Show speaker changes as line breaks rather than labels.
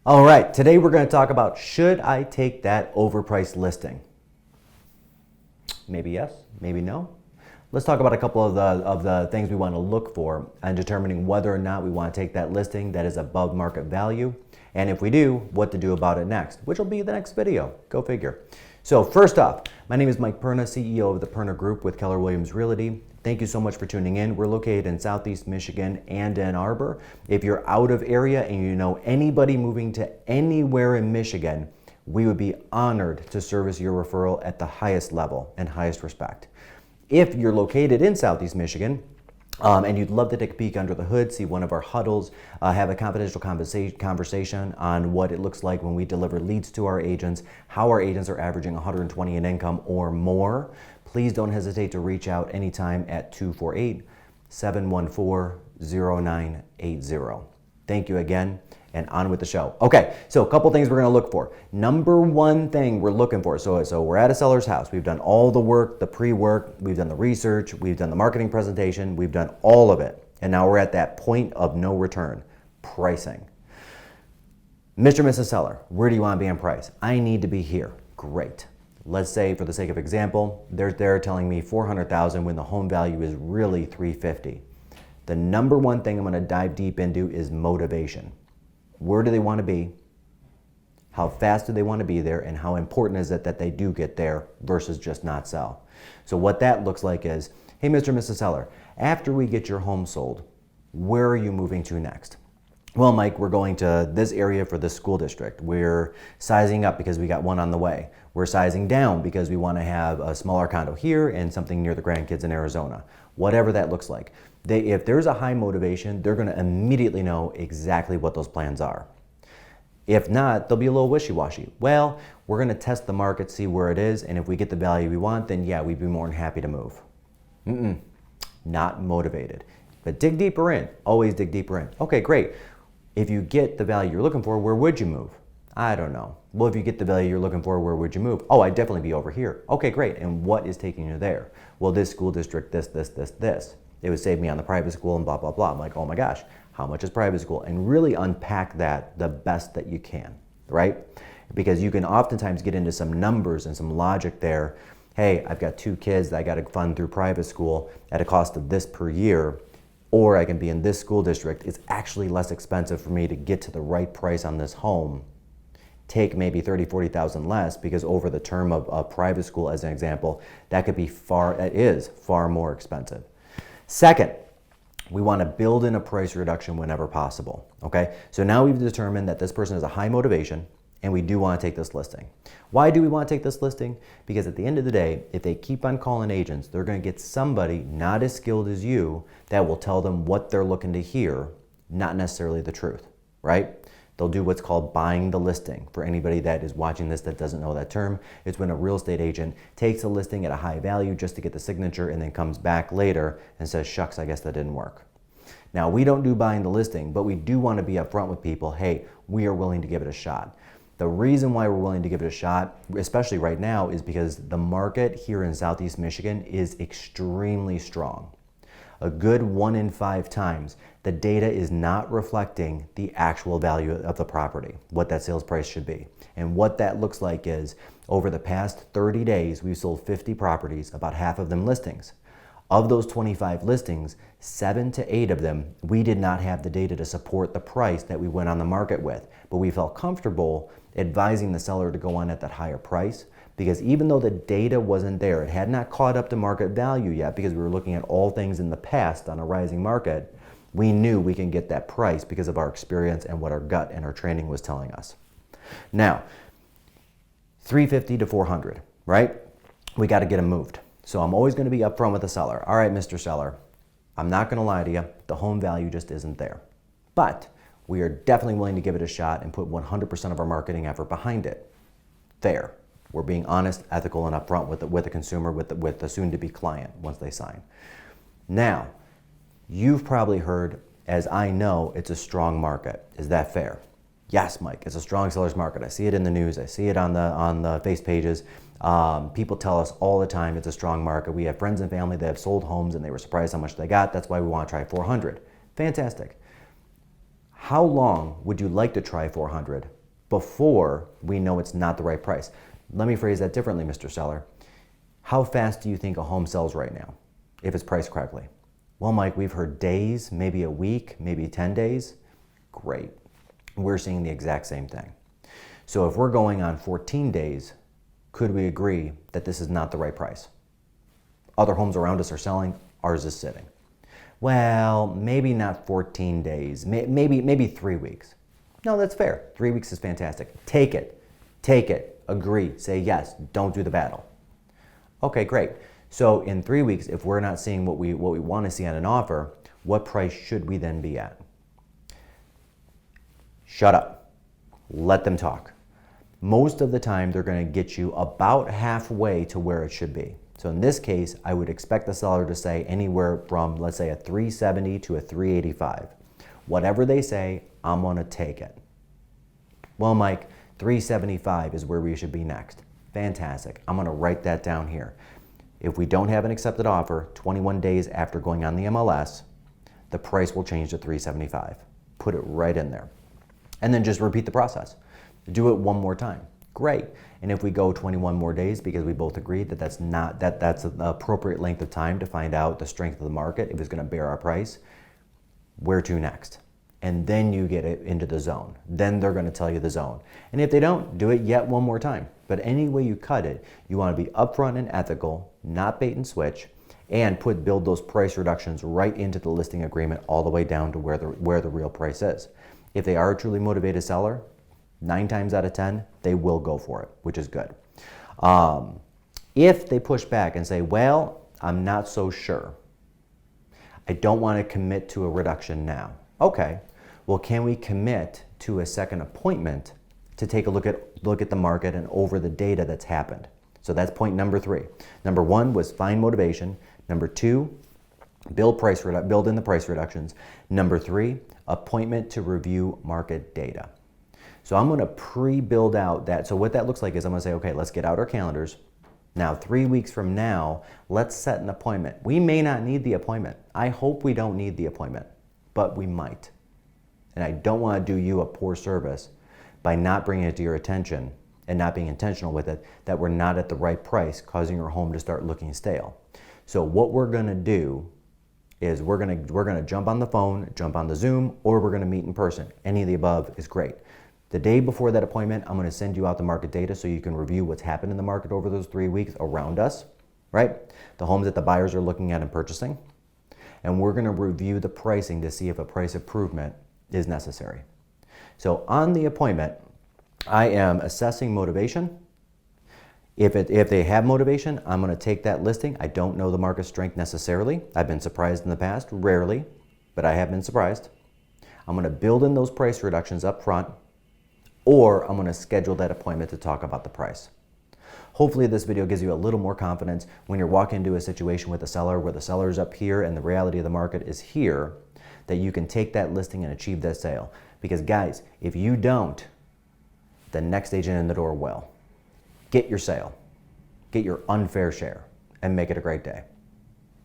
All right, today we're going to talk about, should I take that overpriced listing? Maybe yes, maybe no. Let's talk about a couple of the things we want to look for and determining whether or not we want to take that listing that is above market value. And if we do, what to do about it next, which will be the next video. Go figure. So first off, my name is Mike Perna, CEO of the Perna Group with Keller Williams Realty. Thank you so much for tuning in. We're located in Southeast Michigan and Ann Arbor. If you're out of area and you know anybody moving to anywhere in Michigan, we would be honored to service your referral at the highest level and highest respect. If you're located in Southeast Michigan, and you'd love to take a peek under the hood, see one of our huddles, have a confidential conversation on what it looks like when we deliver leads to our agents, how our agents are averaging 120 in income or more, please don't hesitate to reach out anytime at 248-714-0980. Thank you again, and on with the show. Okay, so a couple things we're gonna look for. Number one thing we're looking for, so we're at a seller's house. We've done all the work, the pre-work, we've done the research, we've done the marketing presentation, we've done all of it. And now we're at that point of no return, pricing. Mr. and Mrs. Seller, where do you wanna be on price? I need to be here, great. Let's say, for the sake of example, they're telling me $400,000 when the home value is really $350,000. The number one thing I'm gonna dive deep into is motivation. Where do they want to be? How fast do they want to be there? And how important is it that they do get there versus just not sell? So what that looks like is, hey, Mr. and Mrs. Seller, after we get your home sold, where are you moving to next? Well, Mike, we're going to this area for this school district. We're sizing up because we got one on the way. We're sizing down because we want to have a smaller condo here and something near the grandkids in Arizona. Whatever that looks like. If there's a high motivation, they're going to immediately know exactly what those plans are. If not, they'll be a little wishy-washy. Well, we're going to test the market, see where it is, and if we get the value we want, then yeah, we'd be more than happy to move. Not motivated. But dig deeper in. Always dig deeper in. Okay, great. If you get the value you're looking for, where would you move? I don't know. Well, if you get the value you're looking for, where would you move? Oh, I'd definitely be over here. Okay, great. And what is taking you there? Well, this school district, this. It would save me on the private school and blah, blah, blah. I'm like, oh my gosh, how much is private school? And really unpack that the best that you can, right? Because you can oftentimes get into some numbers and some logic there. Hey, I've got 2 kids that I got to fund through private school at a cost of this per year, or I can be in this school district. It's actually less expensive for me to get to the right price on this home. Take maybe $30,000, $40,000 less, because over the term of private school, as an example, that could be far more expensive. Second, we want to build in a price reduction whenever possible, okay? So now we've determined that this person has a high motivation and we do want to take this listing. Why do we want to take this listing? Because at the end of the day, if they keep on calling agents, they're going to get somebody not as skilled as you that will tell them what they're looking to hear, not necessarily the truth, right? They'll do what's called buying the listing. For anybody that is watching this that doesn't know that term, it's when a real estate agent takes a listing at a high value just to get the signature and then comes back later and says, shucks, I guess that didn't work. Now, we don't do buying the listing, but we do want to be upfront with people. Hey, we are willing to give it a shot. The reason why we're willing to give it a shot, especially right now, is because the market here in Southeast Michigan is extremely strong. A good 1 in 5 times, the data is not reflecting the actual value of the property, what that sales price should be. And what that looks like is, over the past 30 days, we've sold 50 properties, about half of them listings. Of those 25 listings, 7 to 8 of them, we did not have the data to support the price that we went on the market with, but we felt comfortable advising the seller to go on at that higher price, because even though the data wasn't there, it had not caught up to market value yet, because we were looking at all things in the past on a rising market, we knew we can get that price because of our experience and what our gut and our training was telling us. Now, 350 to 400, right? We got to get them moved. So I'm always going to be upfront with the seller. All right, Mr. Seller, I'm not going to lie to you. The home value just isn't there. But we are definitely willing to give it a shot and put 100% of our marketing effort behind it. There. We're being honest, ethical, and upfront with the consumer, with the soon-to-be client once they sign. Now, you've probably heard, as I know, it's a strong market. Is that fair? Yes, Mike, it's a strong seller's market. I see it in the news. I see it on the face pages. People tell us all the time it's a strong market. We have friends and family that have sold homes and they were surprised how much they got. That's why we want to try 400. Fantastic. How long would you like to try 400 before we know it's not the right price? Let me phrase that differently, Mr. Seller. How fast do you think a home sells right now if it's priced correctly? Well, Mike, we've heard days, maybe a week, maybe 10 days. Great. We're seeing the exact same thing. So if we're going on 14 days, could we agree that this is not the right price? Other homes around us are selling, ours is sitting. Well, maybe not 14 days, maybe 3 weeks. No, that's fair. 3 weeks is fantastic. Take it, agree, say yes, don't do the battle. Okay, great. So in 3 weeks, if we're not seeing what we want to see on an offer, what price should we then be at? Shut up. Let them talk. Most of the time, they're going to get you about halfway to where it should be. So in this case, I would expect the seller to say anywhere from, let's say, a 370 to a 385. Whatever they say, I'm going to take it. Well, Mike, 375 is where we should be next. Fantastic. I'm going to write that down here. If we don't have an accepted offer 21 days after going on the MLS, the price will change to 375. Put it right in there. And then just repeat the process. Do it one more time. Great. And if we go 21 more days because we both agreed that that's the appropriate length of time to find out the strength of the market, if it's going to bear our price, where to next? And then you get it into the zone. Then they're going to tell you the zone. And if they don't, do it yet one more time. But any way you cut it, you want to be upfront and ethical, not bait and switch, and build those price reductions right into the listing agreement all the way down to where the real price is. If they are a truly motivated seller, 9 times out of 10, they will go for it, which is good. If they push back and say, well, I'm not so sure. I don't want to commit to a reduction now. Okay, well, can we commit to a second appointment to take a look at the market and over the data that's happened? So that's point number 3. Number 1 was find motivation. Number 2, build in the price reductions. Number 3, appointment to review market data. So I'm going to pre-build out that. So what that looks like is I'm going to say, okay, let's get out our calendars. Now, 3 weeks from now, let's set an appointment. We may not need the appointment. I hope we don't need the appointment, but we might. And I don't want to do you a poor service by not bringing it to your attention and not being intentional with it, that we're not at the right price, causing your home to start looking stale. So what we're going to do is we're going to jump on the phone, jump on the Zoom, or we're going to meet in person. Any of the above is great. The day before that appointment, I'm going to send you out the market data so you can review what's happened in the market over those 3 weeks around us, right? The homes that the buyers are looking at and purchasing. And we're going to review the pricing to see if a price improvement is necessary. So on the appointment, I am assessing motivation. If they have motivation, I'm going to take that listing. I don't know the market strength necessarily. I've been surprised in the past, rarely, but I have been surprised. I'm going to build in those price reductions up front, or I'm going to schedule that appointment to talk about the price. Hopefully this video gives you a little more confidence when you're walking into a situation with a seller where the seller is up here and the reality of the market is here, that you can take that listing and achieve that sale. Because guys, if you don't, the next agent in the door will. Get your sale, get your unfair share, and make it a great day.